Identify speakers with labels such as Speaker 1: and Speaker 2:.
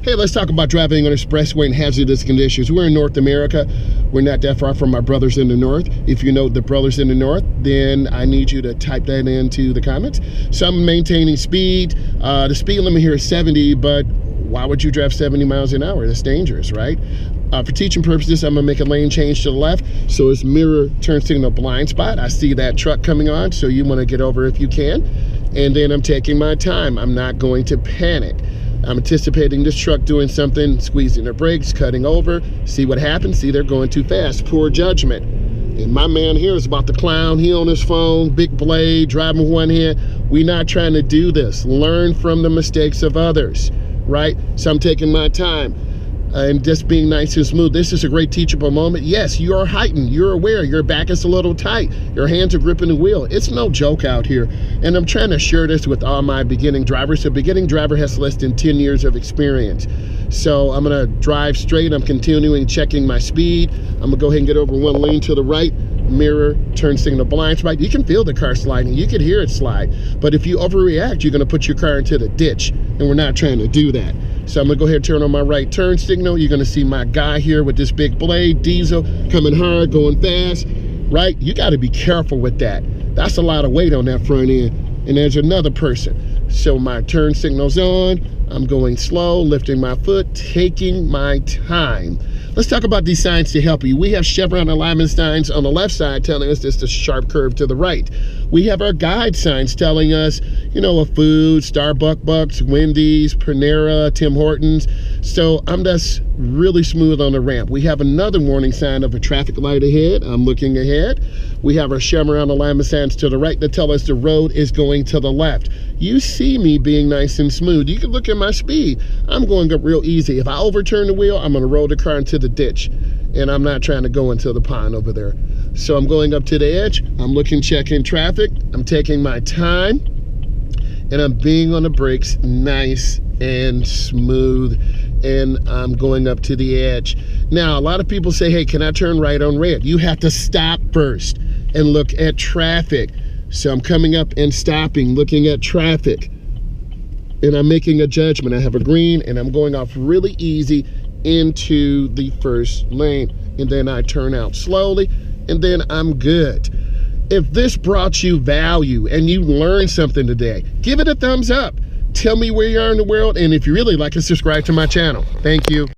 Speaker 1: Hey, let's talk about driving on expressway and hazardous conditions. We're in North America. We're not that far from our brothers in the North. If you know the brothers in the North, then I need you to type that into the comments. So I'm maintaining speed. The speed limit here is 70, but why would you drive 70 miles an hour? That's dangerous, right? For teaching purposes, I'm gonna make a lane change to the left. So it's mirror turn signal blind spot. I see that truck coming on, so you wanna get over if you can. And then I'm taking my time. I'm not going to panic. I'm anticipating this truck doing something, squeezing their brakes, cutting over. See what happens? See, they're going too fast. Poor judgment. And my man here is about to clown. He on his phone, big blade, driving with one hand. We're not trying to do this. Learn from the mistakes of others, right? So I'm taking my time and just being nice and smooth. This is a great teachable moment. Yes, you are heightened. You're aware. Your back is a little tight. Your hands are gripping the wheel. It's no joke out here. And I'm trying to share this with all my beginning drivers. A beginning driver has less than 10 years of experience. So I'm gonna drive straight. I'm continuing checking my speed. I'm gonna go ahead and get over one lane to the right. Mirror, turn signal blind spot. You can feel the car sliding. You can hear it slide. But if you overreact, you're gonna put your car into the ditch. And we're not trying to do that. So I'm gonna go ahead and turn on my right turn signal. You're gonna see my guy here with this big blade, diesel, coming hard, going fast, right? You gotta be careful with that. That's a lot of weight on that front end. And there's another person. So my turn signal's on. I'm going slow, lifting my foot, taking my time. Let's talk about these signs to help you. We have chevron alignment signs on the left side telling us this is a sharp curve to the right. We have our guide signs telling us, you know, a food, Starbucks, Wendy's, Panera, Tim Hortons. So I'm just really smooth on the ramp. We have another warning sign of a traffic light ahead. I'm looking ahead. We have our chevron alignment signs to the right that tell us the road is going to the left. You see me being nice and smooth. You can look at my speed. I'm going up real easy. If I overturn the wheel, I'm gonna roll the car into the ditch. And I'm not trying to go into the pond over there. So I'm going up to the edge. I'm looking, checking traffic. I'm taking my time. And I'm being on the brakes nice and smooth. And I'm going up to the edge. Now, a lot of people say, hey, can I turn right on red? You have to stop first and look at traffic. So I'm coming up and stopping, looking at traffic. And I'm making a judgment. I have a green and I'm going off really easy into the first lane. And then I turn out slowly and then I'm good. If this brought you value and you learned something today, give it a thumbs up. Tell me where you are in the world, and if you really like it, subscribe to my channel. Thank you.